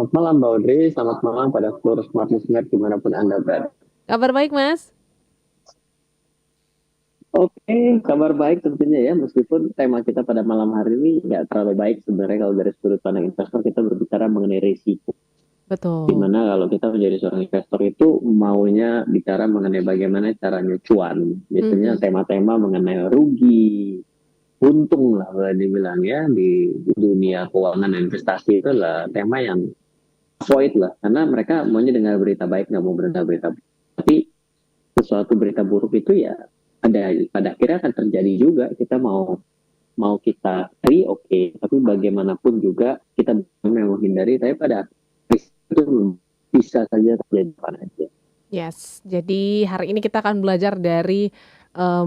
Selamat malam Mbak Audrey, selamat malam pada seluruh smart listener dimanapun Anda berada. Kabar baik, Mas? Oke, kabar baik tentunya ya, meskipun tema kita pada malam hari ini nggak terlalu baik sebenarnya kalau dari sudut pandang investor kita berbicara mengenai risiko. Betul. Dimana kalau kita menjadi seorang investor itu maunya bicara mengenai bagaimana caranya cuan. Biasanya Mhm. tema-tema mengenai rugi, untung lah boleh dibilang ya di dunia keuangan dan investasi itu adalah tema yang avoid lah. Karena mereka maunya dengar berita baik, nggak mau berita-berita baik. Tapi sesuatu berita buruk itu ya ada pada akhirnya akan terjadi juga. Kita mau mau kita cari oke, tapi bagaimanapun juga kita memang menghindari, tapi pada itu bisa saja terjadi pada aja. Yes, jadi hari ini kita akan belajar dari,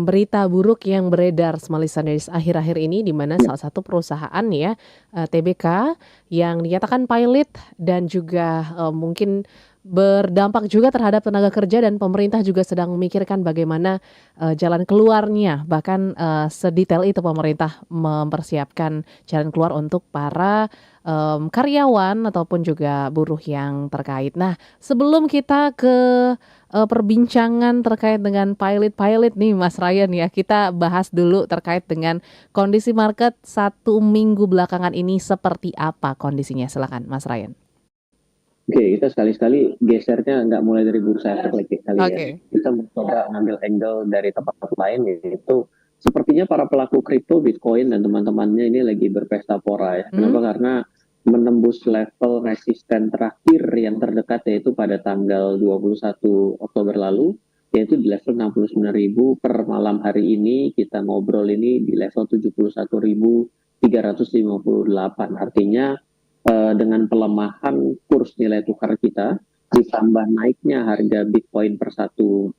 berita buruk yang beredar semalisanis akhir-akhir ini, di mana Ya, salah satu perusahaan ya, TBK yang dinyatakan pilot dan juga, mungkin berdampak juga terhadap tenaga kerja dan pemerintah juga sedang memikirkan bagaimana, jalan keluarnya. Bahkan, sedetail itu pemerintah mempersiapkan jalan keluar untuk para, karyawan ataupun juga buruh yang terkait. Nah, sebelum kita ke, perbincangan terkait dengan pilot-pilot nih Mas Ryan ya, kita bahas dulu terkait dengan kondisi market 1 minggu belakangan ini seperti apa kondisinya? Silakan Mas Ryan. oke, kita sekali-sekali gesernya nggak mulai dari bursa efek lagi kali ya. Oke. Kita mencoba ngambil angle dari tempat lain, yaitu sepertinya para pelaku kripto, Bitcoin dan teman-temannya ini lagi berpesta pora ya. Kenapa? Mhm. Karena menembus level resisten terakhir yang terdekat yaitu pada tanggal 21 Oktober lalu, yaitu di level 69.000 per malam hari ini. Kita ngobrol ini di level 71.358. Artinya dengan pelemahan kurs nilai tukar kita ditambah naiknya harga Bitcoin per satu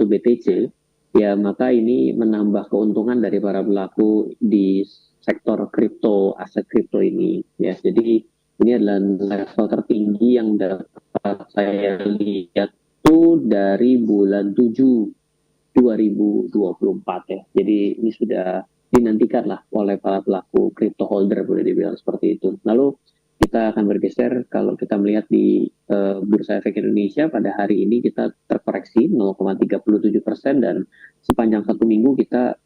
BTC, ya maka ini menambah keuntungan dari para pelaku di sektor kripto, aset kripto ini. Ya, jadi ini adalah level tertinggi yang dapat saya lihat tuh dari bulan 7 2024 ya. Jadi ini sudah dinantikan lah oleh para pelaku crypto holder boleh dibilang seperti itu. Lalu kita akan bergeser kalau kita melihat di Bursa Efek Indonesia pada hari ini kita terkoreksi 0,37% dan sepanjang 1 minggu kita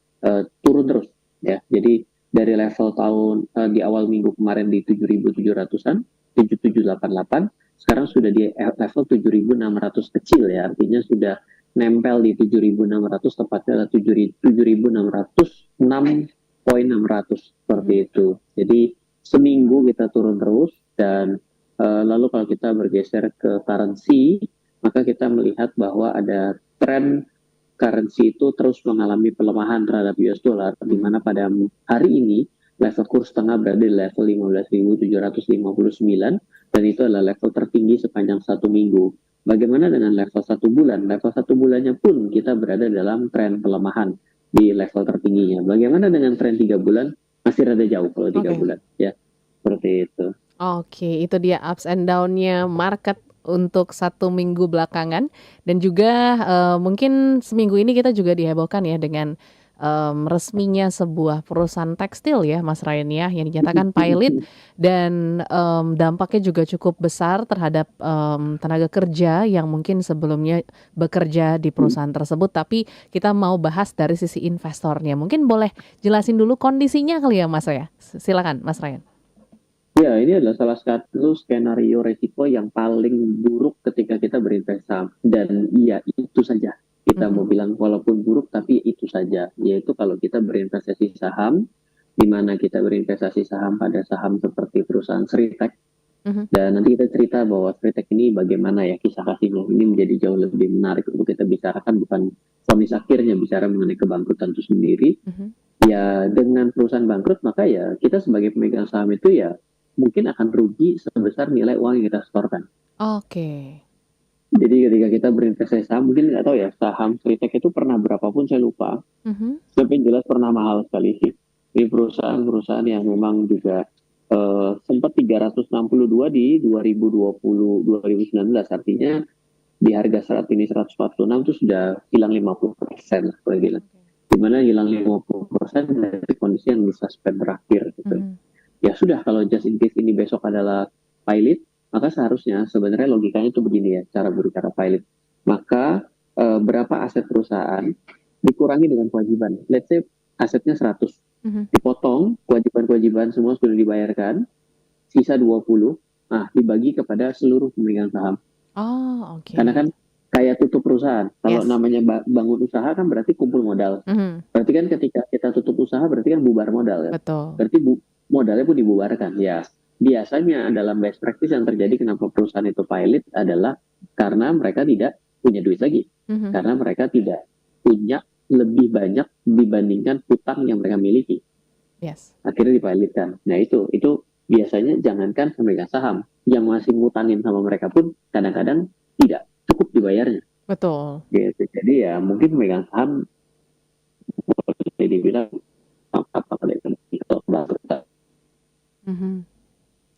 turun terus ya. Jadi dari level tahun di awal minggu kemarin di 7.700-an, 7.788, sekarang sudah di level 7.600 kecil ya. Artinya sudah nempel di 7.600, tepatnya adalah 7.606,600 seperti Mhm. itu. Jadi seminggu kita turun terus dan lalu kalau kita bergeser ke currency, maka kita melihat bahwa ada tren currency itu terus mengalami pelemahan terhadap US dollar, di Mhm. mana pada hari ini level kurs tengah berada di level 15.759 dan itu adalah level tertinggi sepanjang 1 minggu. Bagaimana dengan level 1 bulan? Level 1 bulannya pun kita berada dalam tren pelemahan di level tertingginya. Bagaimana dengan tren 3 bulan? Masih rada jauh kalau tiga Oke. bulan, ya seperti itu. Oke, itu dia ups and down-nya market untuk 1 minggu belakangan dan juga, mungkin seminggu ini kita juga dihebohkan ya dengan, resminya sebuah perusahaan tekstil ya Mas Ryan ya, yang dinyatakan pilot dan, dampaknya juga cukup besar terhadap, tenaga kerja yang mungkin sebelumnya bekerja di perusahaan tersebut, tapi kita mau bahas dari sisi investornya. Mungkin boleh jelasin dulu kondisinya kali ya Mas ya? Silakan Mas Ryan. Ya, ini adalah salah satu skenario resiko yang paling buruk ketika kita berinvestasi. Dan iya, itu saja. Kita mau Mhm. bilang walaupun buruk, tapi itu saja. Yaitu kalau kita berinvestasi saham, di mana kita berinvestasi saham pada saham seperti perusahaan Seritek. Mhm. Dan nanti kita cerita bahwa Seritek ini bagaimana ya kisah kasihnya. Ini menjadi jauh lebih menarik untuk kita bicarakan, bukan vonis akhirnya bicara mengenai kebangkrutan itu sendiri. Mhm. Ya dengan perusahaan bangkrut maka ya kita sebagai pemegang saham itu ya mungkin akan rugi sebesar nilai uang yang kita setorkan. Oke. Jadi ketika kita berinvestasi saham, mungkin nggak tahu ya saham Kritek itu pernah berapapun saya lupa, Mhm. tapi jelas pernah mahal sekali. Ini perusahaan-perusahaan yang memang juga sempat 362 di 2020 2019, artinya di harga saat ini 146 itu sudah hilang 50% lah kalau bilang. Oke. Dimana hilang 50% dari kondisi yang bisa spend terakhir gitu. Mhm. Ya sudah kalau just in case ini besok adalah pilot, maka seharusnya sebenarnya logikanya itu begini ya, cara berbicara pilot. Maka berapa aset perusahaan dikurangi dengan kewajiban. Let's say asetnya 100, Mhm. dipotong kewajiban-kewajiban semua sudah dibayarkan, sisa 20, nah dibagi kepada seluruh pemegang saham. Oh, Karena oke. kan kayak tutup perusahaan. Kalau Yes. namanya bangun usaha kan berarti kumpul modal. Mhm. Berarti kan ketika kita tutup usaha berarti kan bubar modal ya. Betul. Berarti modalnya pun dibubarkan. Ya, biasanya dalam best practice yang terjadi kenapa perusahaan itu pilot adalah karena mereka tidak punya duit lagi. Mhm. Karena mereka tidak punya lebih banyak dibandingkan hutang yang mereka miliki. Yes. Akhirnya dipilotkan. Nah itu biasanya jangankan pemegang saham, yang masih ngutangin sama mereka pun kadang-kadang tidak cukup dibayarnya. Betul. Gitu. Jadi ya mungkin pemegang saham boleh dibilang apa itu Mhm.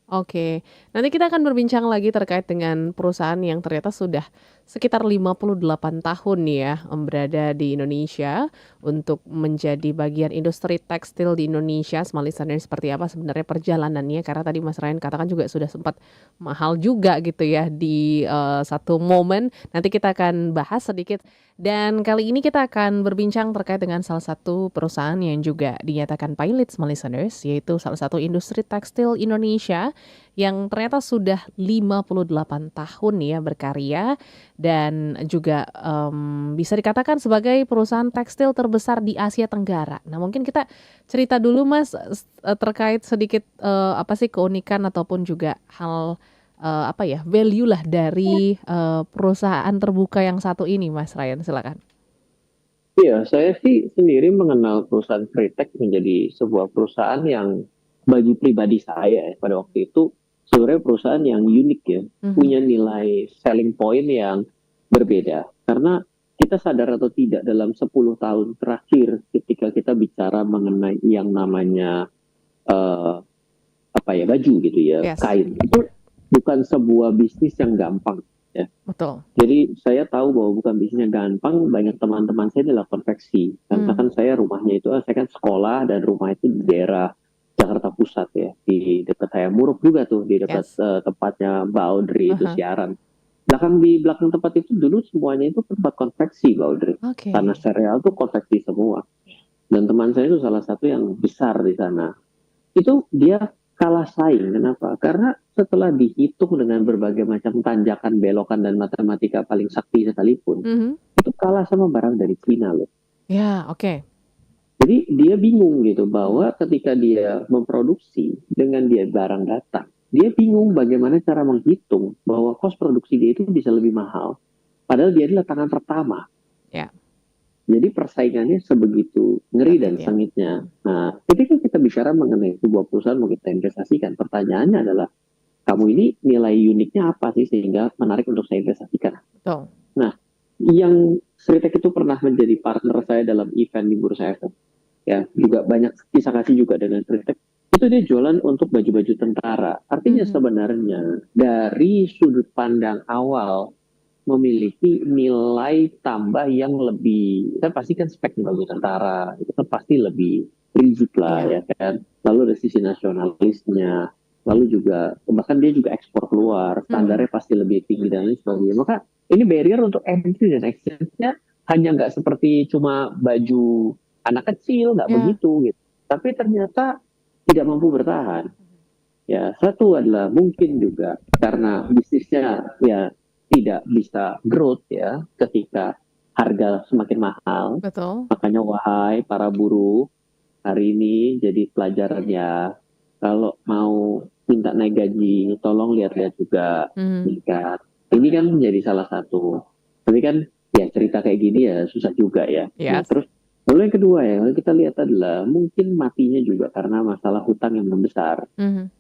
Oke, nanti kita akan berbincang lagi terkait dengan perusahaan yang ternyata sudah sekitar 58 tahun nih ya, berada di Indonesia untuk menjadi bagian industri tekstil di Indonesia. Smart listener seperti apa sebenarnya perjalanannya, karena tadi Mas Ryan katakan juga sudah sempat mahal juga gitu ya di, satu momen. Nanti kita akan bahas sedikit dan kali ini kita akan berbincang terkait dengan salah satu perusahaan yang juga dinyatakan pilot Smart listeners, yaitu salah satu industri tekstil Indonesia yang ternyata sudah 58 tahun ya berkarya dan juga, bisa dikatakan sebagai perusahaan tekstil terbesar di Asia Tenggara. Nah mungkin kita cerita dulu Mas, terkait sedikit, apa sih keunikan ataupun juga hal, apa ya, value lah dari, perusahaan terbuka yang satu ini Mas Ryan, silakan. Iya, saya sih sendiri mengenal perusahaan Kritek menjadi sebuah perusahaan yang bagi pribadi saya ya, pada waktu itu sebenarnya perusahaan yang unik ya, Mhm. punya nilai selling point yang berbeda. Karena kita sadar atau tidak dalam 10 tahun terakhir ketika kita bicara mengenai yang namanya eh, apa ya baju gitu ya, Yes, kain itu bukan sebuah bisnis yang gampang ya. betul. Jadi saya tahu bahwa bukan bisnisnya gampang, banyak teman-teman saya adalah konveksi. Karena Mmm. kan saya rumahnya itu, saya kan sekolah dan rumah itu di daerah Jakarta Pusat ya, di dekat saya Muruk juga tuh, di dekat Yes. tempatnya Mbak Audrey itu Ah. siaran. Di belakang tempat itu dulu semuanya itu tempat konveksi Mbak Audrey. Tanah Oke. sereal tuh konveksi semua. Dan teman saya itu salah satu yang besar di sana. Itu dia kalah saing. Kenapa? Karena setelah dihitung dengan berbagai macam tanjakan, belokan, dan matematika paling sakti sekalipun, Mhm. itu kalah sama barang dari Cina loh. Ya, oke. Jadi dia bingung gitu bahwa ketika dia memproduksi dengan dia barang datang, dia bingung bagaimana cara menghitung bahwa kos produksi dia itu bisa lebih mahal. Padahal dia adalah tangan pertama. Ya, Jadi persaingannya sebegitu ngeri ketat dan ya. sengitnya. Nah, ketika kita bicara mengenai sebuah perusahaan mau kita investasikan, pertanyaannya adalah kamu ini nilai uniknya apa sih sehingga menarik untuk saya investasikan. Betul. Nah, yang Sritek itu pernah menjadi partner saya dalam event di Bursa Efek. Ya, juga banyak kisah kasih juga dengan Sritek. Itu dia jualan untuk baju-baju tentara. Artinya Mhm. sebenarnya dari sudut pandang awal memiliki nilai tambah yang lebih, kan pasti kan spek baju tentara itu kan pasti lebih rigid lah Iya. ya kan, lalu dari sisi nasionalisnya, lalu juga bahkan dia juga ekspor keluar, Mhm. standarnya pasti lebih tinggi dan lain sebagainya. Maka ini barrier untuk entry dan exit-nya hanya nggak seperti cuma baju anak kecil, nggak Ya. begitu gitu, tapi ternyata tidak mampu bertahan. Ya, satu adalah mungkin juga karena bisnisnya ya tidak bisa growth ya ketika harga semakin mahal. Betul. Makanya wahai para buruh, hari ini jadi pelajaran ya. Kalau mau minta naik gaji, tolong lihat-lihat juga Mhm. meningkat. Ini kan menjadi salah satu. Tapi kan ya cerita kayak gini ya susah juga ya. Nah, Yes. terus lalu yang kedua ya, kalau kita lihat adalah mungkin matinya juga karena masalah hutang yang membesar. Mhm.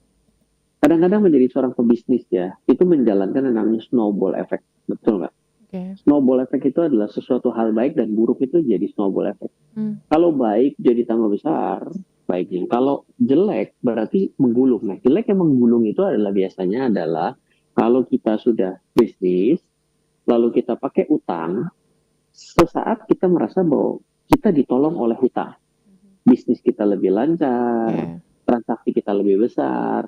Kadang-kadang menjadi seorang pebisnis ya, itu menjalankan yang namanya snowball effect. Betul nggak? Oke. Snowball effect itu adalah sesuatu hal baik dan buruk itu jadi snowball effect. Mmm. Kalau baik jadi tambah besar baiknya. Kalau jelek berarti menggulung. Nah, jelek yang menggulung itu adalah biasanya adalah kalau kita sudah bisnis, lalu kita pakai utang, sesaat kita merasa bahwa kita ditolong oleh hutang. Mhm. Bisnis kita lebih lancar, Oke. transaksi kita lebih besar.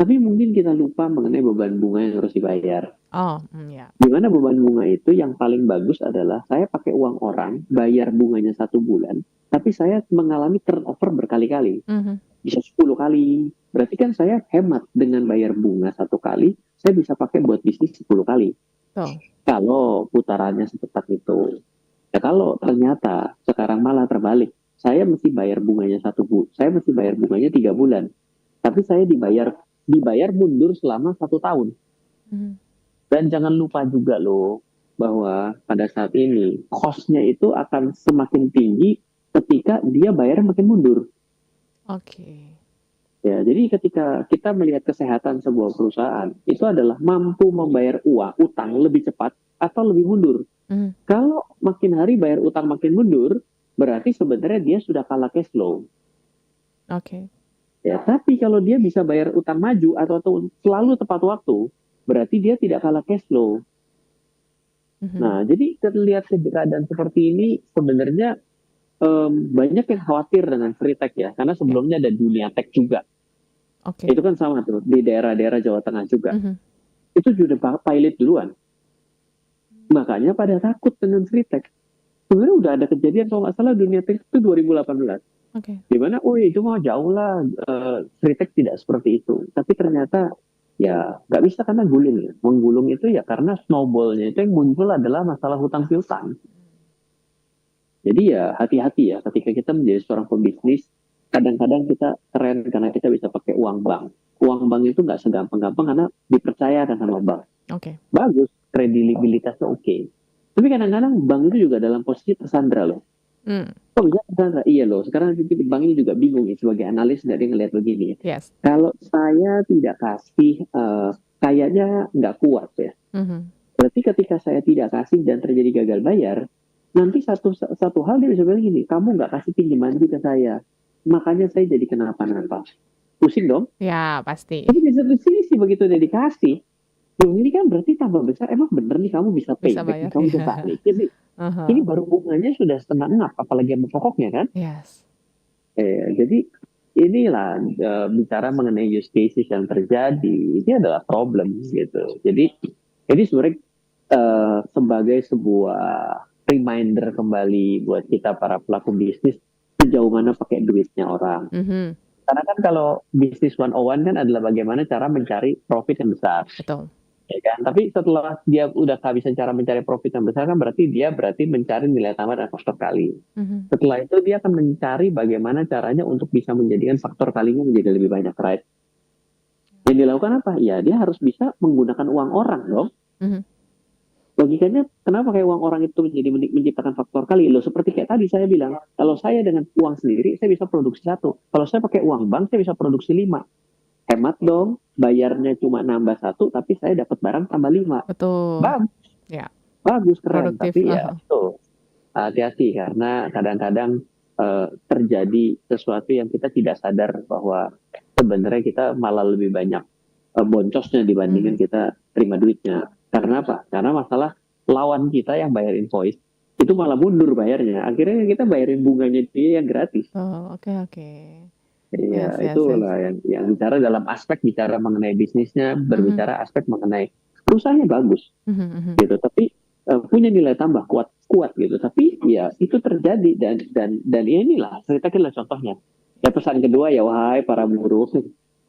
Tapi mungkin kita lupa mengenai beban bunga yang harus dibayar. Oh, ya. Di mana beban bunga itu yang paling bagus adalah saya pakai uang orang, bayar bunganya 1 bulan, tapi saya mengalami turnover berkali-kali, Mhm. bisa 10 kali. Berarti kan saya hemat dengan bayar bunga 1 kali, saya bisa pakai buat bisnis 10 kali. Betul. Kalau putarannya secepat itu. Ya kalau ternyata sekarang malah terbalik, saya mesti bayar bunganya 3 bulan, tapi saya dibayar mundur selama 1 tahun. Mhm. Dan jangan lupa juga loh bahwa pada saat ini cost-nya itu akan semakin tinggi ketika dia bayar makin mundur. Oke. Ya, jadi ketika kita melihat kesehatan sebuah perusahaan, itu adalah mampu membayar utang lebih cepat atau lebih mundur. Mhm. Kalau makin hari bayar utang makin mundur, berarti sebenarnya dia sudah kalah cash flow. Oke. Ya, tapi kalau dia bisa bayar utang maju atau selalu tepat waktu, berarti dia tidak kalah cash flow. Mhm. Nah, jadi terlihat keadaan seperti ini sebenarnya banyak yang khawatir dengan free tech ya, karena Ya. sebelumnya ada dunia tech juga. Oke. Itu kan sama tuh di daerah-daerah Jawa Tengah juga. Mhm. Itu sudah pilot duluan. Makanya pada takut dengan free tech. Sebenarnya udah ada kejadian kalau nggak salah dunia tech itu 2018. Oke. Dimana, itu mau jauh lah, free tech tidak seperti itu. Tapi ternyata ya nggak bisa karena guling ya. Menggulung itu ya karena snowballnya itu yang muncul adalah masalah hutang piutang. Jadi ya hati-hati ya ketika kita menjadi seorang pembisnis, kadang-kadang kita keren karena kita bisa pakai uang bank. Uang bank itu nggak segampang-gampang karena dipercayakan sama bank. Oke. Bagus, kredibilitasnya oke. Tapi kadang-kadang bank itu juga dalam posisi tersandra loh. Kok bisa tersandra? Iya loh, sekarang bank ini juga bingung ya, sebagai analis dari ngelihat begini. Yes. Kalau saya tidak kasih, kayaknya nggak kuat ya. Mhm. Berarti ketika saya tidak kasih dan terjadi gagal bayar, nanti satu hal dia bisa bilang gini, kamu nggak kasih pinjaman ke saya, makanya saya jadi kenapa-napa. Pusing dong. Ya, pasti. Tapi di satu sisi begitu dia dikasih, loh ini kan berarti tambah besar, emang bener nih kamu bisa Bisa payback, bayar, kamu bisa ya. balik. Jadi ini baru bunganya sudah setengah enam, apalagi sama pokoknya kan. Yes. Jadi inilah bicara mengenai use cases yang terjadi, ini adalah problem gitu. Jadi sebenarnya sebagai sebuah reminder kembali buat kita para pelaku bisnis, sejauh mana pakai duitnya orang. Mhm. Karena kan kalau bisnis 101 kan adalah bagaimana cara mencari profit yang besar. Betul. Ya kan? Tapi setelah dia udah kehabisan cara mencari profit yang besar kan berarti mencari nilai tambah dan faktor kali. Mhm. Setelah itu dia akan mencari bagaimana caranya untuk bisa menjadikan faktor kalinya menjadi lebih banyak, right? Yang dilakukan apa? Ya dia harus bisa menggunakan uang orang dong. Mhm. Logikanya kenapa kayak uang orang itu menjadi menciptakan faktor kali? Loh seperti kayak tadi saya bilang, kalau saya dengan uang sendiri saya bisa produksi 1. Kalau saya pakai uang bank saya bisa produksi 5. Hemat dong, bayarnya cuma nambah 1 tapi saya dapat barang tambah 5. Betul. Bagus. Ya. Bagus, keren. Produktif. Tapi ya itu hati-hati karena kadang-kadang terjadi sesuatu yang kita tidak sadar bahwa sebenarnya kita malah lebih banyak boncosnya dibandingin kita terima duitnya. Karena apa? Karena masalah lawan kita yang bayar invoice itu malah mundur bayarnya. Akhirnya kita bayarin bunganya dia yang gratis. Oh, oke. Iya, Yes. itulah yang bicara dalam aspek bicara mengenai bisnisnya, berbicara aspek mengenai perusahaannya bagus, Mhm. gitu. Tapi punya nilai tambah kuat gitu. Tapi ya itu terjadi dan inilah ceritakanlah contohnya. Ya pesan kedua ya wahai para buruh,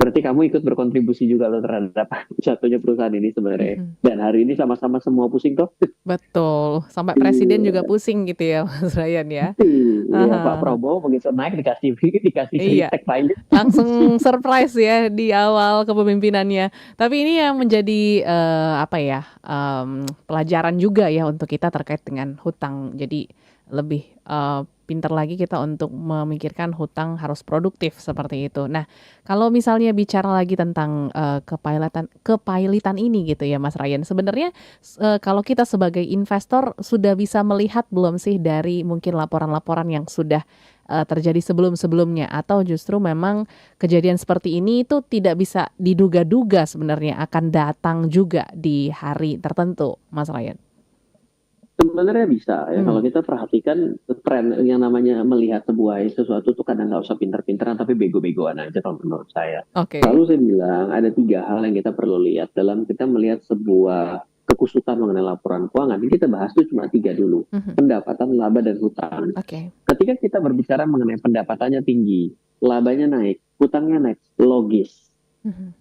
berarti kamu ikut berkontribusi juga loh terhadap jatuhnya perusahaan ini sebenarnya. Mhm. Dan hari ini sama-sama semua pusing toh. Betul, sampai presiden juga pusing gitu ya Mas Ryan ya. Iya, Pak Prabowo begitu naik dikasih Iya. kritik pilot. Langsung surprise ya di awal kepemimpinannya. Tapi ini yang menjadi pelajaran juga ya untuk kita terkait dengan hutang. Jadi lebih pintar lagi kita untuk memikirkan hutang harus produktif seperti itu. Nah, kalau misalnya bicara lagi tentang kepailitan ini gitu ya Mas Ryan. Sebenarnya kalau kita sebagai investor sudah bisa melihat belum sih dari mungkin laporan-laporan yang sudah terjadi sebelum-sebelumnya, atau justru memang kejadian seperti ini itu tidak bisa diduga-duga sebenarnya akan datang juga di hari tertentu, Mas Ryan? Sebenarnya bisa ya, kalau Hmm, kita perhatikan tren yang namanya melihat sebuah sesuatu tuh kadang nggak usah pinter-pinteran tapi bego-begoan aja kalau menurut saya. oke. Lalu saya bilang ada tiga hal yang kita perlu lihat dalam kita melihat sebuah kekusutan mengenai laporan keuangan. Ini kita bahas tuh cuma tiga dulu. Mhm, Pendapatan, laba, dan hutang. oke. Ketika kita berbicara mengenai pendapatannya tinggi, labanya naik, hutangnya naik, logis. Mhm,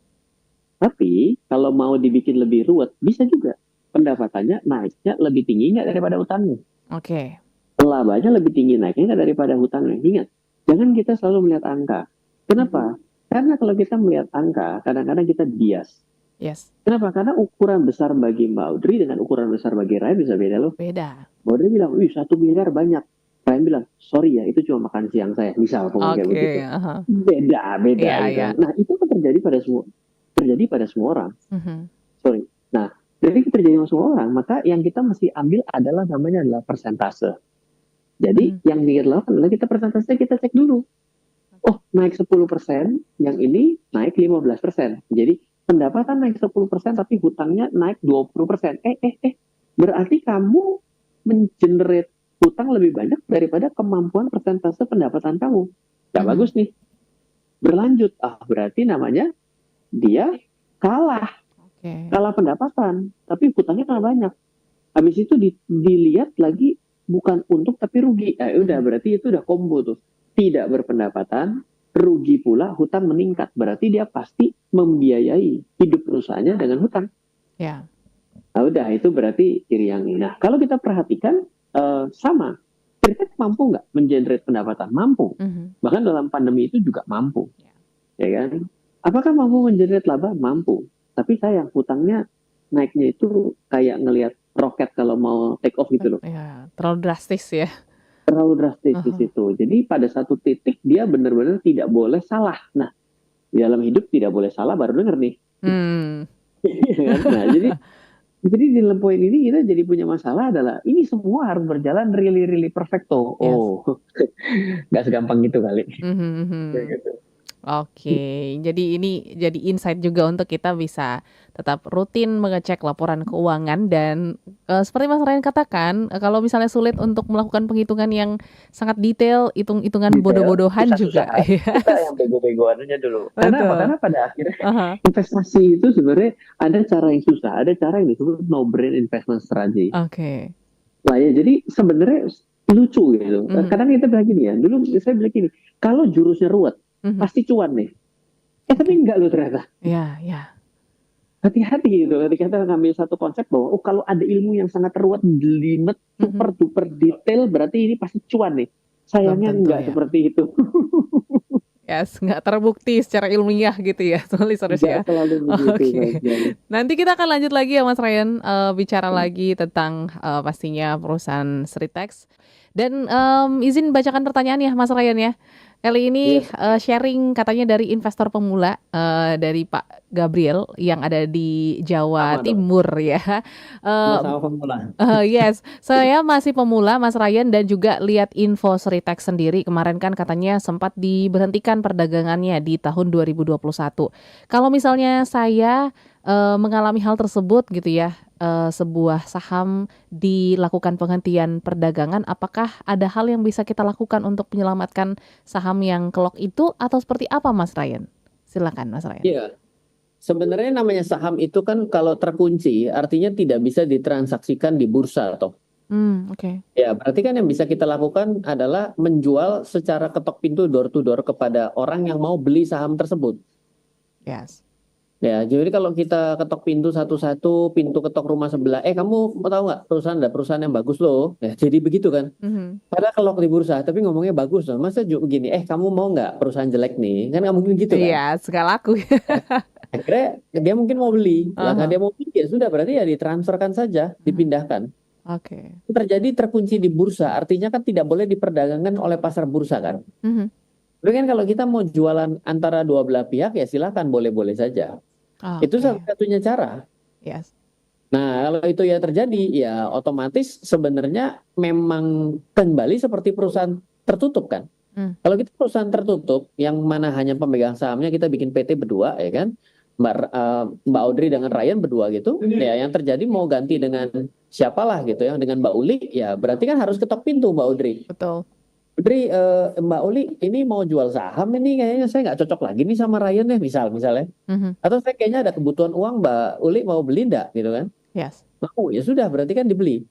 Tapi kalau mau dibikin lebih ruwet, bisa juga. Pendapatannya naiknya lebih tinggi nggak daripada hutangnya. oke. Labanya lebih tinggi naiknya nggak daripada hutangnya. Ingat, jangan kita selalu melihat angka. Kenapa? Karena kalau kita melihat angka, kadang-kadang kita bias. Yes, Kenapa? Karena ukuran besar bagi Mbak Audrey dengan ukuran besar bagi Ryan bisa beda loh. beda. Mbak Audrey bilang, wih 1 miliar banyak. Ryan bilang, sorry ya, itu cuma makan siang saya. Misal ngomong kayak begitu. Oke, aha. Beda, beda Iya gitu. iya. Nah, itu kan terjadi pada semua orang. Mhm, Sorry. Nah, dari terjadi pada semua orang, maka yang kita mesti ambil adalah persentase. Jadi mhm, yang kita lakukan adalah kita persentase kita cek dulu. Oh, naik 10%, yang ini naik 15%. Jadi pendapatan naik 10% tapi hutangnya naik 20%. Berarti kamu mengenerate hutang lebih banyak daripada kemampuan persentase pendapatan kamu. Gak mhm, bagus nih. Berlanjut. Berarti namanya dia kalah. oke. Kalah pendapatan. Tapi hutangnya kalah banyak. Habis itu dilihat lagi bukan untung tapi rugi. Udah Mhm, berarti itu udah combo tuh. Tidak berpendapatan, rugi pula, hutang meningkat. Berarti dia pasti membiayai hidup perusahaannya dengan hutang. ya. Nah, udah itu berarti ciri yang ini. Nah, kalau kita perhatikan sama. Tripek mampu nggak mengenerate pendapatan? Mampu. Mhm, Bahkan dalam pandemi itu juga mampu, ya. ya kan? Apakah mampu mengenerate laba? Mampu. Tapi sayang hutangnya naiknya itu kayak ngelihat roket kalau mau take off gitu loh, Ya, terlalu drastis ya. terlalu drastis di Aha. situ. Jadi pada satu titik dia benar-benar tidak boleh salah. Nah, di dalam hidup tidak boleh salah baru denger nih. Hmm. Nah, jadi di dalam poin ini kita jadi punya masalah adalah ini semua harus berjalan really really perfecto. Yes. Oh, nggak segampang gitu kali. Mhm mhm. Kayak gitu. Oke, jadi ini jadi insight juga untuk kita bisa tetap rutin mengecek laporan keuangan dan, seperti Mas Ryan katakan, kalau misalnya sulit untuk melakukan penghitungan yang sangat detail, hitung-hitungan Detail, bodoh-bodohan juga. susah-susahan. Kita Yes, yang bego-begoan aja dulu. Karena apa? betul. Karena pada akhirnya Aha, investasi itu sebenarnya ada cara yang susah, ada cara yang disebut no brain investment strategy. oke. Nah ya, jadi sebenarnya lucu gitu. Mhm Kadang kita bilang gini ya, dulu saya bilang gini, kalau jurusnya ruwet, mhm, pasti cuan nih. Tapi oke. enggak loh ternyata. Iya iya, Hati-hati gitu ketika kita ngambil satu konsep bahwa oh kalau ada ilmu yang sangat ruwet, jelimet, mhm, super duper detail, berarti ini pasti cuan nih. belum Sayangnya tentu enggak ya. seperti itu. Yes, nggak terbukti secara ilmiah gitu ya, tulis-tulis Enggak ya. selalu begitu Oke. saja. Nanti kita akan lanjut lagi ya Mas Ryan, bicara lagi tentang, pastinya perusahaan Sritex. Dan, izin bacakan pertanyaan ya Mas Ryan ya. Kali ini, Yes, sharing katanya dari investor pemula, dari Pak Gabriel yang ada di Jawa sama dong. Timur ya. Eee Sama-sama pemula. Yes, saya masih pemula Mas Ryan dan juga lihat info Sritex sendiri kemarin kan katanya sempat diberhentikan perdagangannya di tahun 2021. Kalau misalnya saya, mengalami hal tersebut gitu ya, sebuah saham dilakukan penghentian perdagangan, apakah ada hal yang bisa kita lakukan untuk menyelamatkan saham yang kelok itu atau seperti apa Mas Ryan? Silakan Mas Ryan. Iya, sebenarnya namanya saham itu kan kalau terkunci artinya tidak bisa ditransaksikan di bursa toh. Oke. Ya, berarti kan yang bisa kita lakukan adalah menjual secara ketok pintu door to door kepada orang yang mau beli saham tersebut. Yes. Ya, jadi kalau kita ketok pintu satu-satu, pintu ketok rumah sebelah, kamu mau tahu nggak perusahaan ada perusahaan yang bagus loh. Ya, jadi begitu kan. Mhm. Padahal kalau di bursa, tapi ngomongnya bagus loh. Masa juga begini, kamu mau nggak perusahaan jelek nih? Kan nggak mungkin gitu kan. Iya, suka laku. Akhirnya dia mungkin mau beli. Lah kan Aha, dia mau beli ya sudah berarti ya ditransferkan saja, mhm, dipindahkan. oke, Itu terjadi terkunci di bursa, artinya kan tidak boleh diperdagangkan oleh pasar bursa kan. mhm, Tapi kan kalau kita mau jualan antara dua belah pihak ya silakan boleh-boleh saja. Itu oke, salah satunya cara. yes, Nah, kalau itu ya terjadi, ya otomatis sebenarnya memang kembali seperti perusahaan tertutup kan. mmm, Kalau kita perusahaan tertutup, yang mana hanya pemegang sahamnya kita bikin PT berdua, ya kan. Mbak Audrey dengan Ryan berdua gitu, ya yang terjadi mau ganti dengan siapalah gitu ya, dengan Mbak Uli, ya berarti kan harus ketok pintu Mbak Audrey. Betul. Audrey, Mbak Uli ini mau jual saham ini, kayaknya saya nggak cocok lagi nih sama Ryan ya, misalnya. Mhm. Atau saya kayaknya ada kebutuhan uang, Mbak Uli mau beli enggak gitu kan? Yes. Mau, ya sudah berarti kan dibeli.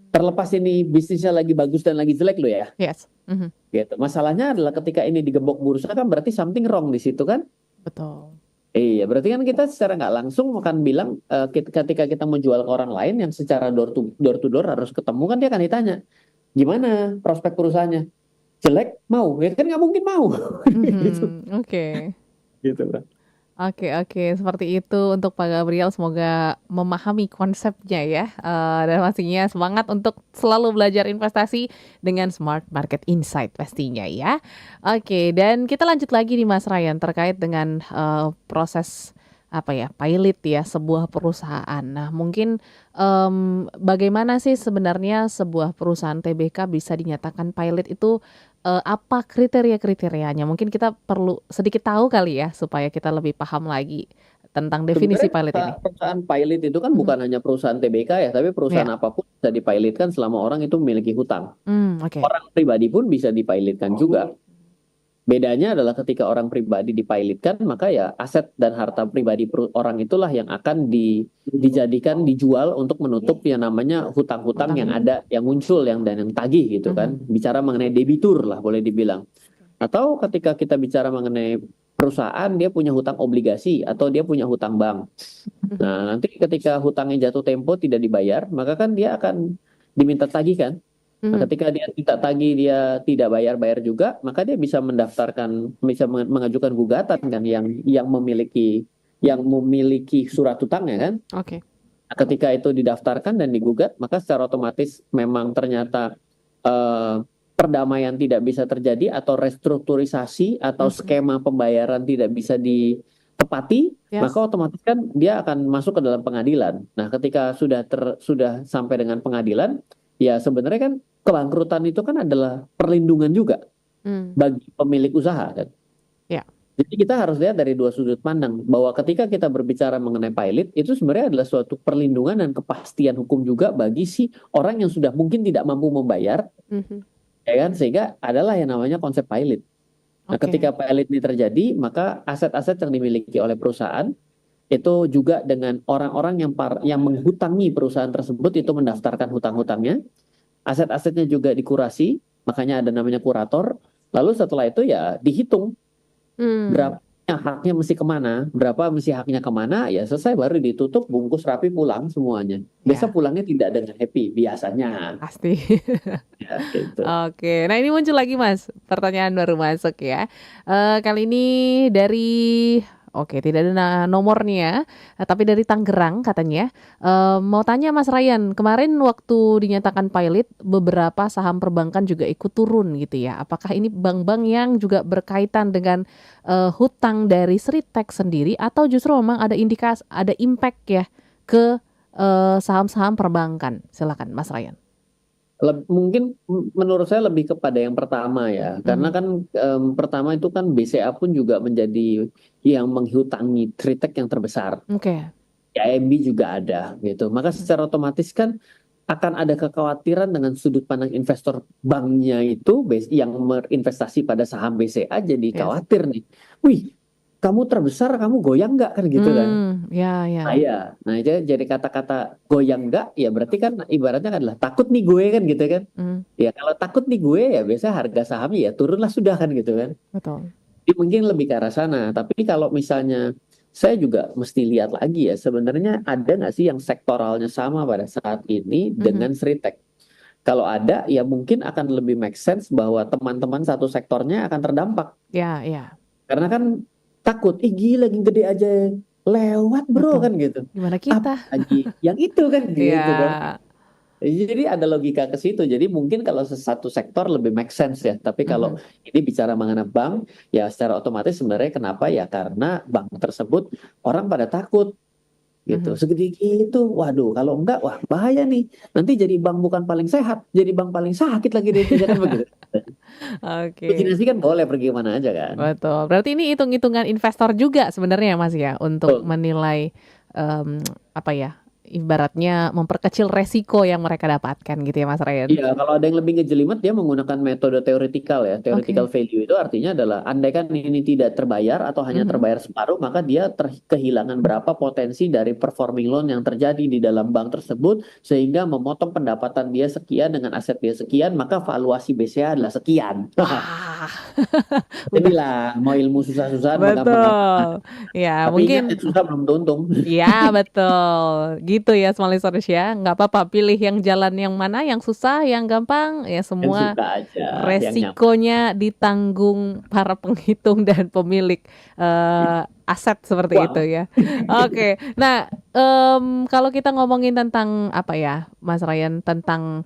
Terlepas ini bisnisnya lagi bagus dan lagi jelek loh ya. Yes. Mhm. Gitu. Masalahnya adalah ketika ini digembok bursa kan berarti something wrong di situ kan? Betul. Iya, berarti kan kita secara nggak langsung akan bilang ketika kita mau jual ke orang lain yang secara door to door harus ketemu kan dia akan ditanya gimana prospek perusahaannya, jelek mau ya kan nggak mungkin mau gitu Oke. gitu kan. Oke, seperti itu untuk Pak Gabriel. Semoga memahami konsepnya ya, dan pastinya semangat untuk selalu belajar investasi dengan Smart Market Insight pastinya ya. Oke, dan kita lanjut lagi nih Mas Ryan terkait dengan proses apa ya, pilot ya sebuah perusahaan. Nah, mungkin bagaimana sih sebenarnya sebuah perusahaan TBK bisa dinyatakan pilot itu, apa kriteria-kriterianya? Mungkin kita perlu sedikit tahu kali ya, supaya kita lebih paham lagi tentang definisi pilot ini. Perusahaan pilot itu kan bukan hanya perusahaan TBK ya, tapi perusahaan Ya. apapun bisa dipilotkan selama orang itu memiliki hutang. Oke. Orang pribadi pun bisa dipilotkan juga. Bedanya adalah ketika orang pribadi dipilotkan, maka ya aset dan harta pribadi orang itulah yang akan dijadikan dijual untuk menutup yang namanya hutang-hutang yang ada, yang muncul, dan yang tagih gitu kan. Bicara mengenai debitur lah boleh dibilang. Atau ketika kita bicara mengenai perusahaan, dia punya hutang obligasi atau dia punya hutang bank. Nah, nanti ketika hutangnya jatuh tempo tidak dibayar, maka kan dia akan diminta tagih kan. Nah, ketika dia tidak tagih, dia tidak bayar juga, maka dia bisa mengajukan gugatan kan yang memiliki surat hutangnya kan. Oke. Nah, ketika itu didaftarkan dan digugat, maka secara otomatis memang ternyata perdamaian tidak bisa terjadi atau restrukturisasi atau skema pembayaran tidak bisa ditepati, maka otomatis kan dia akan masuk ke dalam pengadilan. Nah, ketika sudah sampai dengan pengadilan, ya sebenarnya kan kebangkrutan itu kan adalah perlindungan juga bagi pemilik usaha kan. Ya. Jadi kita harus lihat dari dua sudut pandang bahwa ketika kita berbicara mengenai pilot itu sebenarnya adalah suatu perlindungan dan kepastian hukum juga bagi si orang yang sudah mungkin tidak mampu membayar, ya kan, sehingga adalah yang namanya konsep pilot. Nah, ketika pilot ini terjadi, maka aset-aset yang dimiliki oleh perusahaan itu juga dengan orang-orang yang menghutangi perusahaan tersebut itu mendaftarkan hutang-hutangnya. Aset-asetnya juga dikurasi, makanya ada namanya kurator. Lalu setelah itu ya dihitung berapa haknya mesti kemana, berapa mesti haknya kemana, ya selesai baru ditutup, bungkus rapi, pulang semuanya. Biasa pulangnya tidak dengan happy, biasanya. Pasti. Ya, gitu. Oke, nah ini muncul lagi Mas, pertanyaan baru masuk ya. Kali ini dari tidak ada nomornya, tapi dari Tangerang katanya. Mau tanya Mas Ryan, kemarin waktu dinyatakan pilot, beberapa saham perbankan juga ikut turun gitu ya. Apakah ini bank-bank yang juga berkaitan dengan hutang dari Sritek sendiri, atau justru memang ada indikasi, ada impact ya ke saham-saham perbankan? Silakan Mas Ryan. Mungkin menurut saya lebih kepada yang pertama ya, karena kan pertama itu kan BCA pun juga menjadi yang menghutangi Sritek yang terbesar. IMB juga ada gitu, maka secara otomatis kan akan ada kekhawatiran dengan sudut pandang investor banknya itu yang berinvestasi pada saham BCA jadi khawatir nih, wih kamu terbesar, kamu goyang nggak kan gitu kan? Nah jadi kata-kata goyang nggak, ya berarti kan ibaratnya adalah takut nih gue kan gitu kan? Ya kalau takut nih gue ya biasa harga sahamnya ya turunlah sudah kan gitu kan? Betul. Jadi mungkin lebih ke arah sana. Tapi kalau misalnya saya juga mesti lihat lagi ya sebenarnya ada nggak sih yang sektoralnya sama pada saat ini dengan Sritek? Kalau ada ya mungkin akan lebih make sense bahwa teman-teman satu sektornya akan terdampak. Karena kan takut, gila gede aja lewat bro. Betul. Kan gitu. Gimana kita? Lagi yang itu kan gitu kan. Jadi ada logika ke situ. Jadi mungkin kalau satu sektor lebih make sense ya. Tapi kalau ini bicara mengenai bank, ya secara otomatis sebenarnya kenapa ya? Karena bank tersebut orang pada takut. gitu. Mhm. Segede gitu, waduh kalau enggak, wah bahaya nih. Nanti jadi bank bukan paling sehat, jadi bank paling sakit lagi di Indonesia kan begitu. Oke, Imajinasi kan boleh pergi mana aja kan. betul. Berarti ini hitung-hitungan investor juga sebenarnya ya, Mas, ya, untuk Betul. menilai, mmm, apa ya, ibaratnya memperkecil resiko yang mereka dapatkan gitu ya, Mas Ryan? Iya, kalau ada yang lebih ngejelimet dia menggunakan metode theoretical ya. Theoretical Oke. value itu artinya adalah andaikan ini tidak terbayar atau hanya Mhm. terbayar separuh, maka dia kehilangan berapa potensi dari performing loan yang terjadi di dalam bank tersebut sehingga memotong pendapatan dia sekian dengan aset dia sekian, maka valuasi BCA adalah sekian. Wah, udah Jadilah mau ilmu susah-susahan mau gampang-gampang. betul. Ya Tapi ingat mungkin yang susah belum tentu untung. iya betul, gitu ya small listeners ya, nggak apa-apa pilih yang jalan yang mana, yang susah, yang gampang, ya Yang semua suka aja, yang nyaman. resikonya ditanggung para penghitung dan pemilik, aset seperti itu Uang. ya. Oke, nah, kalau kita ngomongin tentang apa ya, Mas Ryan, tentang,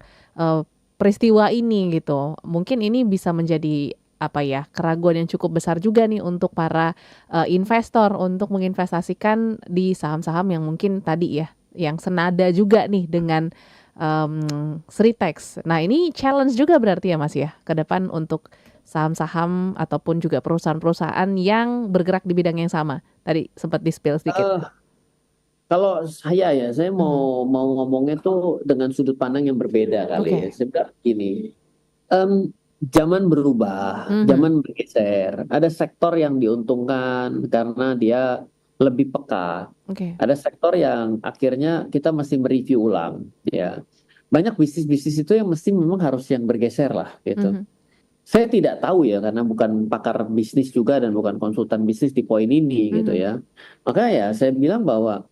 peristiwa ini gitu, mungkin ini bisa menjadi apa ya, keraguan yang cukup besar juga nih untuk para investor untuk menginvestasikan di saham-saham yang mungkin tadi ya, yang senada juga nih dengan, Sritex. Nah ini challenge juga berarti ya Mas ya, ke depan untuk saham-saham ataupun juga perusahaan-perusahaan yang bergerak di bidang yang sama. Tadi sempat di-spill sedikit. Eh, Kalau saya Mhm, mau ngomongnya tuh dengan sudut pandang yang berbeda kali ya. oke. Sebenarnya gini, zaman berubah, Mhm, zaman bergeser. Ada sektor yang diuntungkan karena dia lebih peka. oke. Ada sektor yang akhirnya kita mesti mereview ulang, ya. Banyak bisnis-bisnis itu yang mesti memang harus yang bergeser lah, gitu. Mhm, Saya tidak tahu ya karena bukan pakar bisnis juga dan bukan konsultan bisnis di poin ini, gitu mhm, ya. Maka ya saya bilang bahwa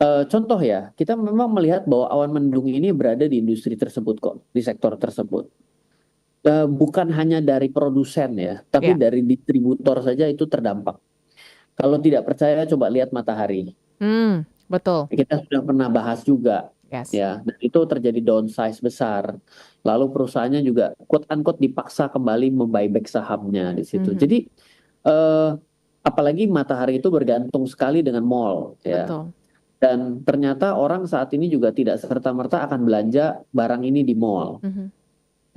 contoh ya, kita memang melihat bahwa awan mendung ini berada di industri tersebut kok, di sektor tersebut. Bukan hanya dari produsen ya, tapi iya. dari distributor saja itu terdampak. Kalau tidak percaya, coba lihat matahari. Betul. Kita sudah pernah bahas juga, Yes. ya, dan itu terjadi downsize besar. Lalu perusahaannya juga quote unquote dipaksa kembali membuyback sahamnya di situ. Mhm, Jadi eh, apalagi matahari itu bergantung sekali dengan mall, ya. betul. Dan ternyata orang saat ini juga tidak serta-merta akan belanja barang ini di mall, Mhm,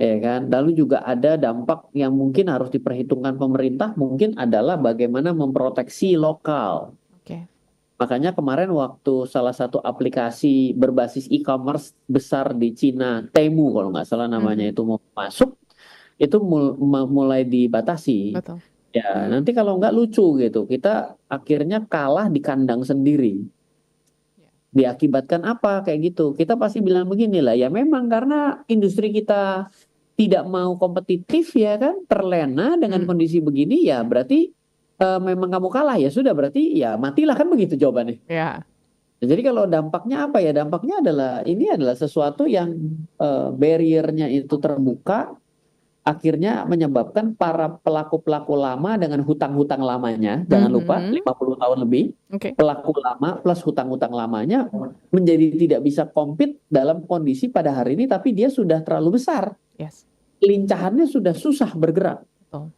ya kan? Lalu juga ada dampak yang mungkin harus diperhitungkan pemerintah, mungkin adalah bagaimana memproteksi lokal. oke. Makanya kemarin waktu salah satu aplikasi berbasis e-commerce besar di Cina, Temu kalau nggak salah namanya Mhm, itu mau masuk, itu mulai dibatasi. betul. Ya, nanti kalau nggak lucu gitu, kita akhirnya kalah di kandang sendiri. Iya. Diakibatkan apa kayak gitu? Kita pasti bilang begini lah, ya memang karena industri kita tidak mau kompetitif ya kan, terlena dengan Mhm, kondisi begini ya berarti memang kamu kalah ya sudah berarti ya matilah kan begitu jawabannya. iya. Jadi kalau dampaknya apa ya? Dampaknya adalah ini adalah sesuatu yang barriernya itu terbuka, akhirnya menyebabkan para pelaku-pelaku lama dengan hutang-hutang lamanya, jangan lupa Mhm, 50 tahun lebih, oke. pelaku lama plus hutang-hutang lamanya menjadi tidak bisa compete dalam kondisi pada hari ini, tapi dia sudah terlalu besar. Yes, Kelincahannya sudah susah bergerak. betul.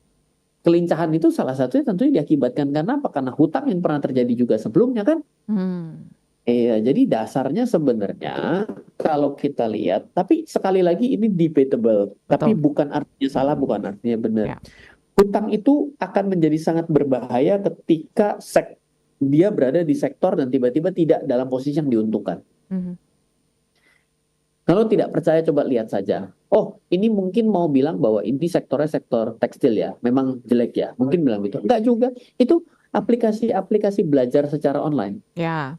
Kelincahan itu salah satunya tentunya diakibatkan karena apa? Karena hutang yang pernah terjadi juga sebelumnya kan. Mmm, Iya, jadi dasarnya sebenarnya kalau kita lihat, tapi sekali lagi ini debatable, tapi betul. bukan artinya salah, bukan artinya benar. Ya. Hutang itu akan menjadi sangat berbahaya ketika dia berada di sektor dan tiba-tiba tidak dalam posisi yang diuntungkan. Mhm, Kalau tidak percaya, coba lihat saja. Oh, ini mungkin mau bilang bahwa ini sektornya sektor tekstil ya, memang jelek ya. Mungkin bilang gitu. Enggak juga. Itu aplikasi-aplikasi belajar secara online. ya.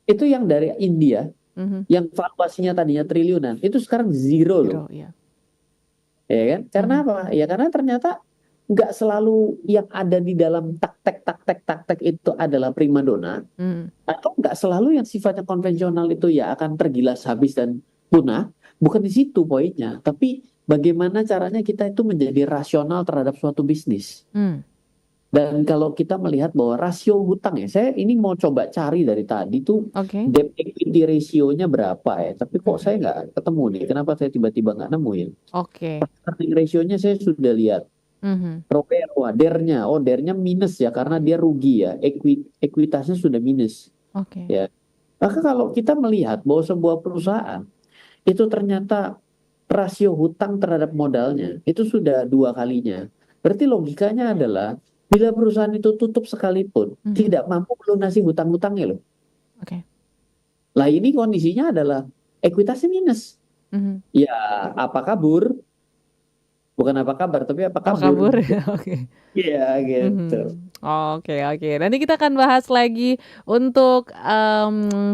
Itu yang dari India, Mhm, yang valuasinya tadinya triliunan, itu sekarang zero loh. zero, iya. Ya kan? Karena Mhm, apa? Ya karena ternyata nggak selalu yang ada di dalam taktek itu adalah primadona, mhm, atau nggak selalu yang sifatnya konvensional itu ya akan tergilas habis dan punah. Bukan di situ poinnya, tapi bagaimana caranya kita itu menjadi rasional terhadap suatu bisnis. mmm, Dan kalau kita melihat bahwa rasio hutang ya, saya ini mau coba cari dari tadi tuh oke. debt equity ratio-nya berapa ya. Tapi kok Mhm, saya nggak ketemu nih, kenapa saya tiba-tiba nggak nemuin. oke. Earning ratio-nya saya sudah lihat. Mhm, Roberto, DER-nya, oh DER-nya minus ya karena dia rugi ya, ekuitasnya sudah minus oke. ya. Maka kalau kita melihat bahwa sebuah perusahaan itu ternyata rasio hutang terhadap modalnya itu sudah 2 kalinya. Berarti logikanya adalah bila perusahaan itu tutup sekalipun Mhm. tidak mampu melunasi hutang-hutangnya loh. Oke. Lah ini kondisinya adalah ekuitasnya minus. Mhm. Ya apa kabur? Bukan apa kabar, tapi apa Apa kabur? kabur? Oke. Iya gitu. Mhm. Oke oke. Nanti kita akan bahas lagi untuk,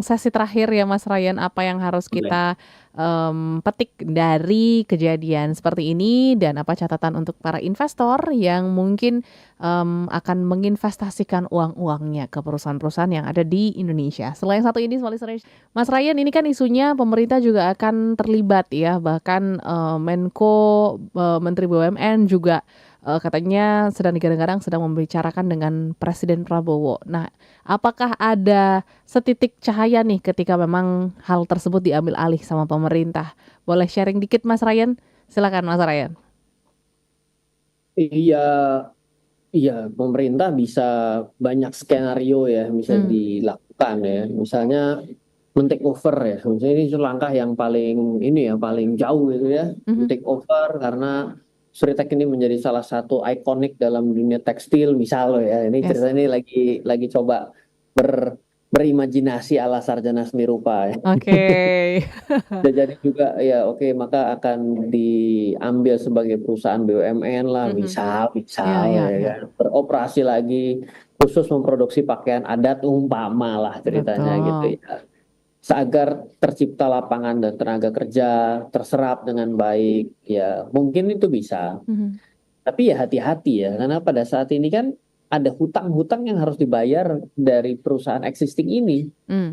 sesi terakhir ya Mas Ryan, apa yang harus Boleh. kita, petik dari kejadian seperti ini dan apa catatan untuk para investor yang mungkin, akan menginvestasikan uang-uangnya ke perusahaan-perusahaan yang ada di Indonesia. Selain satu ini Mas Ryan, ini kan isunya pemerintah juga akan terlibat ya, bahkan, Menko, Menteri BUMN juga katanya sedang digadang-gadang sedang membicarakan dengan Presiden Prabowo. Nah, apakah ada setitik cahaya nih ketika memang hal tersebut diambil alih sama pemerintah? Boleh sharing dikit Mas Ryan? Silakan Mas Ryan. Iya, iya, pemerintah bisa banyak skenario ya bisa Hmm. dilakukan ya. Misalnya men-take over ya. Misalnya ini langkah yang paling ini ya, paling jauh itu ya. Mhm. Men-take over karena Suritek ini menjadi salah satu ikonik dalam dunia tekstil misal loh ya. Ini Yes. cerita ini lagi coba berimajinasi ala sarjana seni rupa ya. Oke. Bisa jadi juga ya oke maka akan diambil sebagai perusahaan BUMN lah Mhm. Ya misal ya ya ya. kan beroperasi lagi khusus memproduksi pakaian adat umpama lah ceritanya Betul. gitu ya seagar tercipta lapangan dan tenaga kerja terserap dengan baik ya mungkin itu bisa Mhm. tapi ya hati-hati ya karena pada saat ini kan ada hutang-hutang yang harus dibayar dari perusahaan existing ini. Mmm.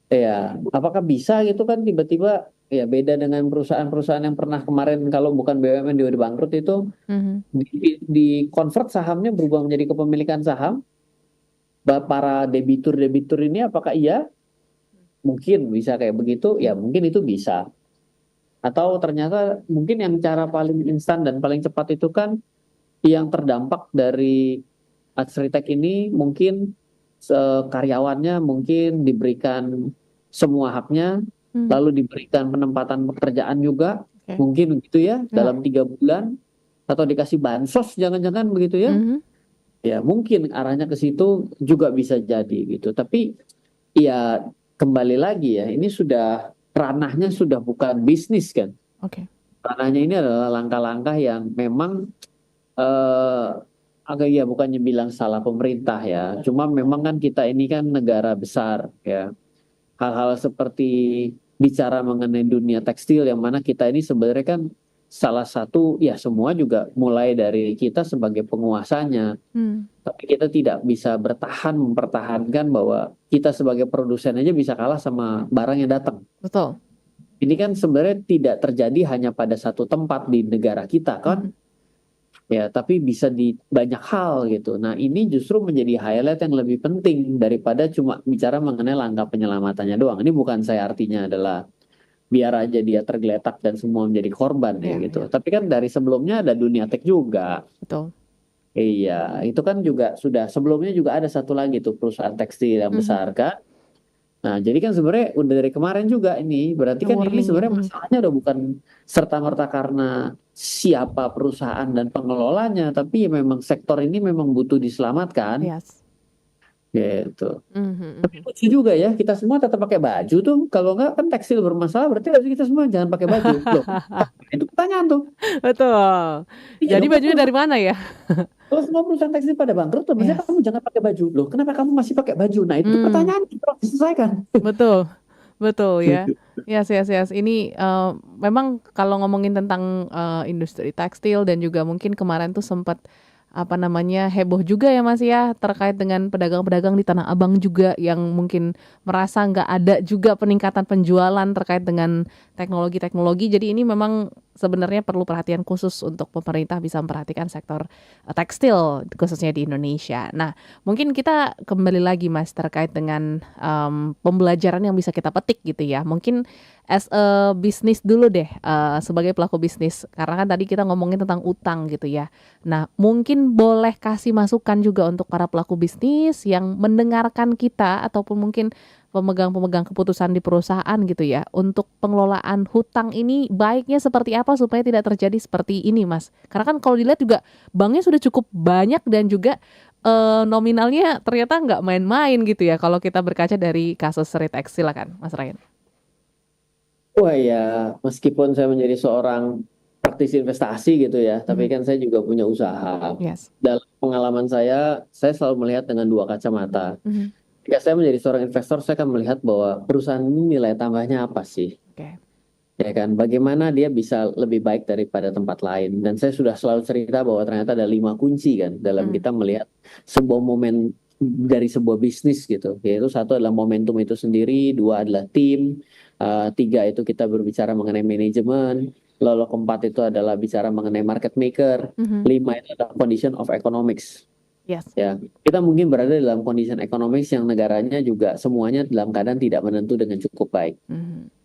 Ya, apakah bisa gitu kan tiba-tiba ya beda dengan perusahaan-perusahaan yang pernah kemarin kalau bukan BUMN dia udah bangkrut itu Mhm. di convert sahamnya berubah menjadi kepemilikan saham para debitur-debitur ini apakah iya mungkin bisa kayak begitu ya mungkin itu bisa atau ternyata mungkin yang cara paling instan dan paling cepat itu kan yang terdampak dari Adsritek ini mungkin karyawannya mungkin diberikan semua haknya, Mmm. lalu diberikan penempatan pekerjaan juga, Oke. mungkin begitu ya, Ya. dalam 3 bulan, atau dikasih bansos jangan-jangan begitu ya. Mhm. Ya mungkin arahnya ke situ juga bisa jadi gitu. Tapi ya kembali lagi ya, ini sudah ranahnya sudah bukan bisnis kan. Oke. Ranahnya ini adalah langkah-langkah yang memang eh agak ya bukannya bilang salah pemerintah ya, cuma memang kan kita ini kan negara besar ya. Hal-hal seperti bicara mengenai dunia tekstil yang mana kita ini sebenarnya kan salah satu ya semua juga mulai dari kita sebagai penguasanya, Mmm. tapi kita tidak bisa mempertahankan bahwa kita sebagai produsen aja bisa kalah sama barang yang datang. Betul. Ini kan sebenarnya tidak terjadi hanya pada satu tempat di negara kita kan. Mhm. Ya, tapi bisa di banyak hal gitu. Nah, ini justru menjadi highlight yang lebih penting daripada cuma bicara mengenai langkah penyelamatannya doang. Ini bukan saya artinya adalah biar aja dia tergeletak dan semua menjadi korban ya Iya iya. gitu. Tapi kan dari sebelumnya ada Dunia Tech juga. Betul. Iya, itu kan juga sudah sebelumnya juga ada satu lagi tuh perusahaan tekstil yang Mhm. besar kan. Nah, jadi kan sebenarnya udah dari kemarin juga ini, berarti kan ini Warning ya. sebenarnya Mhm. masalahnya udah bukan serta-merta karena siapa perusahaan dan pengelolanya, tapi ya memang sektor ini memang butuh diselamatkan, Yes. gitu. Mhm Tapi mhm. lucu juga ya, kita semua tetap pakai baju tuh, kalau enggak kan tekstil bermasalah, berarti harus kita semua jangan pakai baju. Loh, itu pertanyaan tuh. Betul. Iya Jadi dong, kan bajunya dari mana ya? kalau semua perusahaan tekstil pada bangkrut, tuh, maksudnya Yes. kamu jangan pakai baju. Loh, kenapa kamu masih pakai baju? Nah, itu Mmm. pertanyaan yang harus diselesaikan. Betul. Betul ya. Yes yes yes. Ini, memang kalau ngomongin tentang, industri tekstil dan juga mungkin kemarin tuh sempat, apa namanya, heboh juga ya, Mas, ya, terkait dengan pedagang-pedagang di Tanah Abang juga yang mungkin merasa nggak ada juga peningkatan penjualan terkait dengan teknologi-teknologi. Jadi ini memang sebenarnya perlu perhatian khusus untuk pemerintah bisa memperhatikan sektor, tekstil khususnya di Indonesia. Nah, mungkin kita kembali lagi, Mas, terkait dengan, pembelajaran yang bisa kita petik gitu ya. Mungkin as a bisnis dulu deh, sebagai pelaku bisnis, karena kan tadi kita ngomongin tentang utang gitu ya. Nah, mungkin boleh kasih masukan juga untuk para pelaku bisnis yang mendengarkan kita ataupun mungkin pemegang-pemegang keputusan di perusahaan gitu ya, untuk pengelolaan hutang ini baiknya seperti apa supaya tidak terjadi seperti ini, Mas? Karena kan kalau dilihat juga banknya sudah cukup banyak dan juga nominalnya ternyata nggak main-main gitu ya kalau kita berkaca dari kasus Ritex. Silakan, Mas Ryan. Wah ya, meskipun saya menjadi seorang praktisi investasi gitu ya, tapi kan saya juga punya usaha. Yes. Dalam pengalaman saya selalu melihat dengan dua kacamata. Ketika saya menjadi seorang investor, saya akan melihat bahwa perusahaan ini nilai tambahnya apa sih? Oke. Ya kan, bagaimana dia bisa lebih baik daripada tempat lain. Dan saya sudah selalu cerita bahwa ternyata ada 5 kunci kan dalam kita melihat sebuah momen dari sebuah bisnis gitu. Yaitu satu adalah momentum itu sendiri, dua adalah tim, tiga itu kita berbicara mengenai manajemen, lalu keempat itu adalah bicara mengenai market maker, lima itu adalah condition of economics. Yes. Ya, kita mungkin berada dalam condition economics yang negaranya juga semuanya dalam keadaan tidak menentu dengan cukup baik.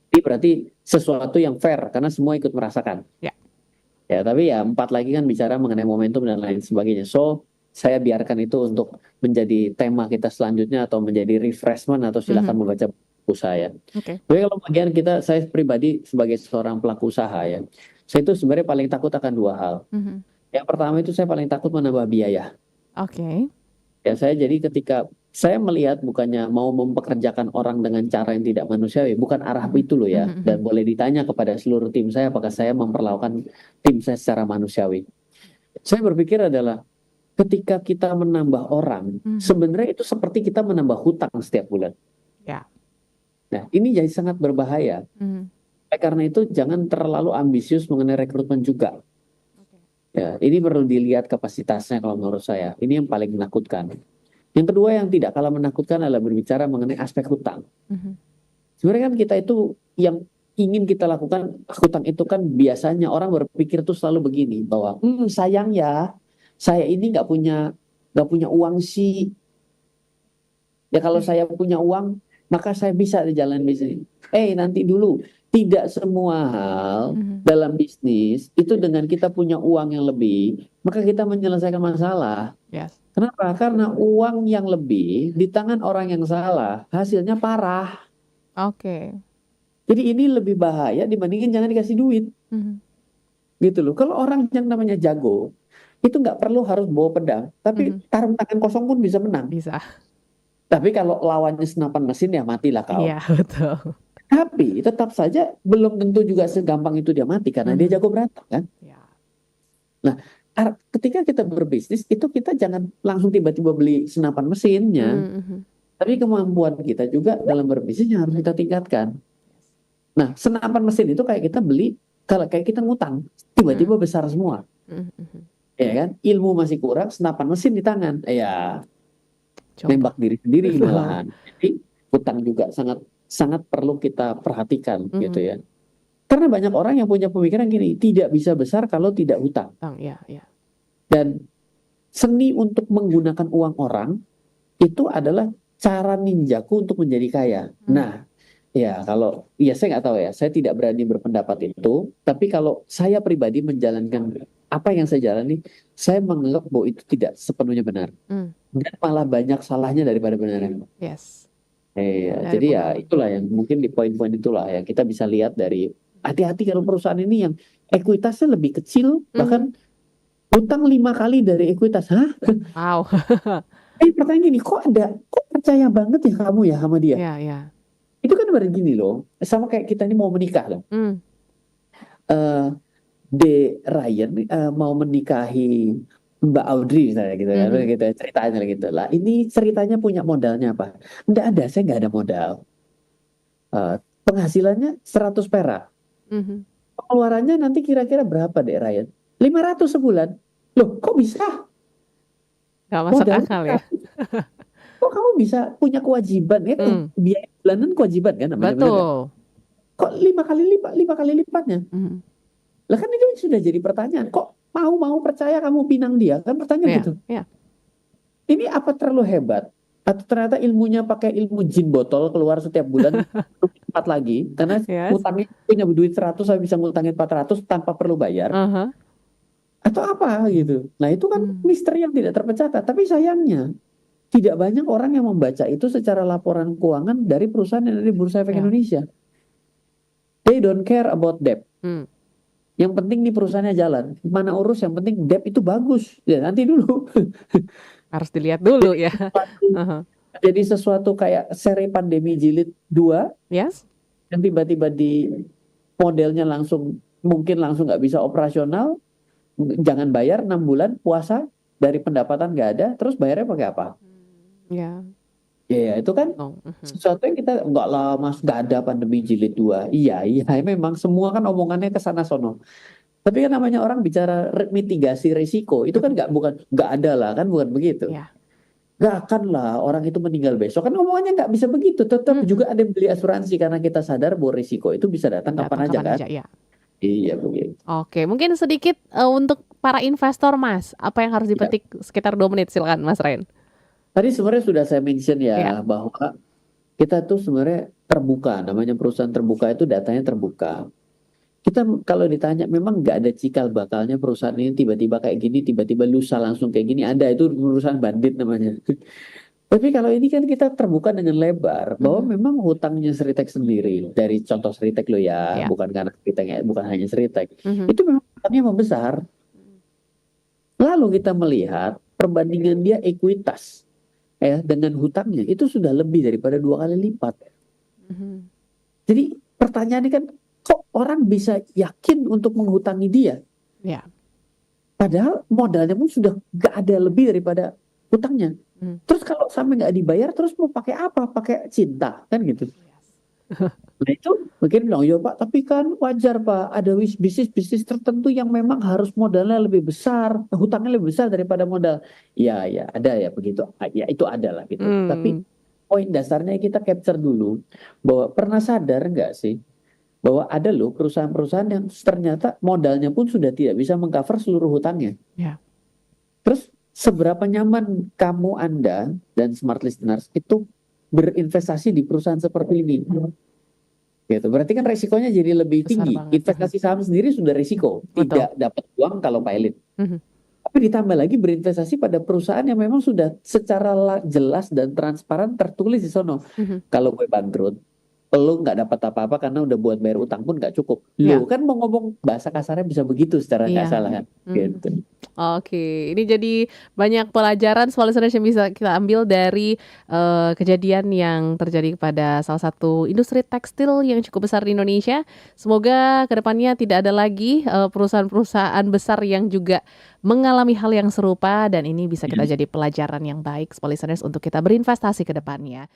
Ini berarti sesuatu yang fair karena semua ikut merasakan. Ya. Ya, tapi ya 4 lagi kan bicara mengenai momentum dan lain sebagainya. So, saya biarkan itu untuk menjadi tema kita selanjutnya atau menjadi refreshment atau silakan membaca buku saya. Oke. Tapi kalau bagian kita, saya pribadi sebagai seorang pelaku usaha ya, saya itu sebenarnya paling takut akan 2 hal. Yang pertama itu saya paling takut menambah biaya. Oke. Ya, saya jadi ketika saya melihat bukannya mau mempekerjakan orang dengan cara yang tidak manusiawi, bukan arah itu loh ya. Dan boleh ditanya kepada seluruh tim saya apakah saya memperlakukan tim saya secara manusiawi. Saya berpikir adalah ketika kita menambah orang, sebenarnya itu seperti kita menambah hutang setiap bulan. Ya. Nah, ini jadi sangat berbahaya. Karena itu jangan terlalu ambisius mengenai rekrutmen juga. Ya, ini perlu dilihat kapasitasnya kalau menurut saya. Ini yang paling menakutkan. Yang kedua yang tidak kalah menakutkan adalah berbicara mengenai aspek hutang. Sebenarnya kan kita itu yang ingin kita lakukan, hutang itu kan biasanya orang berpikir tuh selalu begini bahwa sayang ya, saya ini nggak punya uang sih. Ya kalau saya punya uang, maka saya bisa di jalan bisnis. Nanti dulu. Tidak semua hal dalam bisnis itu dengan kita punya uang yang lebih, maka kita menyelesaikan masalah. Yes. Kenapa? Karena uang yang lebih di tangan orang yang salah, hasilnya parah. Oke. Jadi ini lebih bahaya dibandingin jangan dikasih duit. Gitu loh. Kalau orang yang namanya jago, itu nggak perlu harus bawa pedang, tapi taruh tangan kosong pun bisa menang. Bisa. Tapi kalau lawannya senapan mesin ya matilah kau. Iya, betul. Tapi tetap saja belum tentu juga segampang itu dia mati karena dia jago berantem kan. Ya. Nah, ketika kita berbisnis itu kita jangan langsung tiba-tiba beli senapan mesinnya. Tapi kemampuan kita juga dalam berbisnis yang harus kita tingkatkan. Nah, senapan mesin itu kayak kita beli, kalau kayak kita ngutang, tiba-tiba besar semua. Ya kan? Ilmu masih kurang, senapan mesin di tangan. Ya, nembak diri sendiri malahan. Jadi hutang juga sangat perlu kita perhatikan gitu ya. Karena banyak orang yang punya pemikiran gini, tidak bisa besar kalau tidak hutang. Ya. Dan seni untuk menggunakan uang orang itu adalah cara ninjaku untuk menjadi kaya. Nah, ya kalau saya nggak tahu ya, saya tidak berani berpendapat itu. Tapi kalau saya pribadi menjalankan apa yang saya jalani, saya menganggap bahwa itu tidak sepenuhnya benar. Dan malah banyak salahnya daripada benarnya. Yes. Jadi ya itulah yang mungkin di poin-poin itulah ya kita bisa lihat dari hati-hati kalau perusahaan ini yang ekuitasnya lebih kecil, bahkan hutang 5 kali dari ekuitas. Wow. Pertanyaan gini, kok percaya banget ya kamu ya sama dia? Iya. Itu kan berarti gini loh, sama kayak kita ini mau menikah loh. Ryan mau menikahi Mbak Audrey misalnya gitu kan, gitu ceritanya gitu lah. Ini ceritanya punya modalnya apa? Nggak ada, saya nggak ada modal. Penghasilannya 100 perak. Pengeluarannya nanti kira-kira berapa deh Ryan? 500 sebulan. Loh, kok bisa? Nggak masuk akal ya. Kok kamu bisa punya kewajiban ya? Biaya bulanan kewajiban kan namanya. Betul. Kok 5 kali lipatnya? Lah kan itu sudah jadi pertanyaan. Kok mau percaya kamu pinang dia? Kan pertanyaan gitu. Iya. Ini apa terlalu hebat? Atau ternyata ilmunya pakai ilmu jin botol keluar setiap bulan 4 lagi. Karena ngutangnya punya duit 100 saya bisa ngutangin 400 tanpa perlu bayar. Atau apa gitu. Nah itu kan misteri yang tidak terpecahkan. Tapi sayangnya tidak banyak orang yang membaca itu secara laporan keuangan dari perusahaan yang ada di Bursa Efek Ya. Indonesia. They don't care about debt. Hmm. Yang penting nih perusahaannya jalan. Mana urus, yang penting debt itu bagus. Ya nanti dulu. Harus dilihat dulu ya. Aha. Jadi sesuatu kayak seri pandemi jilid 2 Yes. yang tiba-tiba di modelnya mungkin langsung nggak bisa operasional, jangan bayar 6 bulan puasa dari pendapatan nggak ada, terus bayarnya pakai apa? Ya. Ya itu kan Oh. sesuatu yang kita nggak lah mas, nggak ada pandemi jilid 2. Iya memang semua kan omongannya ke sana sono. Tapi kan namanya orang bicara mitigasi risiko itu kan nggak ada lah kan, bukan begitu. Ya. Nggak akan lah orang itu meninggal besok, kan omongannya nggak bisa begitu. Tetap juga ada yang beli asuransi karena kita sadar bahwa risiko itu bisa datang kapan aja kan. ya. Iya begitu. Oke, mungkin sedikit untuk para investor Mas, apa yang harus dipetik sekitar 2 menit, silakan Mas Ren. Tadi sebenarnya sudah saya mention ya Iya. bahwa kita tuh sebenarnya terbuka, namanya perusahaan terbuka itu datanya terbuka. Kita kalau ditanya memang nggak ada cikal bakalnya perusahaan ini tiba-tiba kayak gini, tiba-tiba lusa langsung kayak gini, ada itu perusahaan bandit namanya. Tapi kalau ini kan kita terbuka dengan lebar bahwa memang hutangnya Seritek sendiri, dari contoh Seritek lo ya, Ya. bukan karena Seritek, bukan hanya Seritek, Mhm. itu memang hutangnya membesar. Lalu kita melihat perbandingan dia ekuitas dengan hutangnya itu sudah lebih daripada 2 kali lipat. Mhm. Jadi pertanyaannya kan, kok orang bisa yakin untuk menghutangi dia? Ya. Padahal modalnya pun sudah gak ada lebih daripada hutangnya. Terus kalau sampai gak dibayar, terus mau pakai apa? Pakai cinta, kan gitu. Nah itu mungkin bilang, ya Pak, tapi kan wajar Pak, ada bisnis tertentu yang memang harus modalnya lebih besar, hutangnya lebih besar daripada modal. Ya ada ya begitu, ya itu ada lah gitu. Tapi poin dasarnya kita capture dulu, bahwa pernah sadar nggak sih, bahwa ada loh perusahaan-perusahaan yang ternyata modalnya pun sudah tidak bisa mengcover seluruh hutangnya. Ya. Terus seberapa nyaman kamu, Anda, dan smart listeners itu berinvestasi di perusahaan seperti ini? Gitu. Berarti kan resikonya jadi lebih Besar tinggi. banget. Investasi saham sendiri sudah risiko, Betul. tidak dapat uang kalau pilot. Mhm. Tapi ditambah lagi berinvestasi pada perusahaan yang memang sudah secara jelas dan transparan tertulis di sono. Kalau gue bangkrut, lo nggak dapat apa-apa karena udah buat bayar utang pun nggak cukup. Lo kan mau ngomong bahasa kasarnya bisa begitu secara nggak salah kan. Gitu. Oke, ini jadi banyak pelajaran small listeners yang bisa kita ambil dari kejadian yang terjadi pada salah satu industri tekstil yang cukup besar di Indonesia. Semoga kedepannya tidak ada lagi perusahaan-perusahaan besar yang juga mengalami hal yang serupa, dan ini bisa kita jadi pelajaran yang baik small listeners untuk kita berinvestasi ke depannya.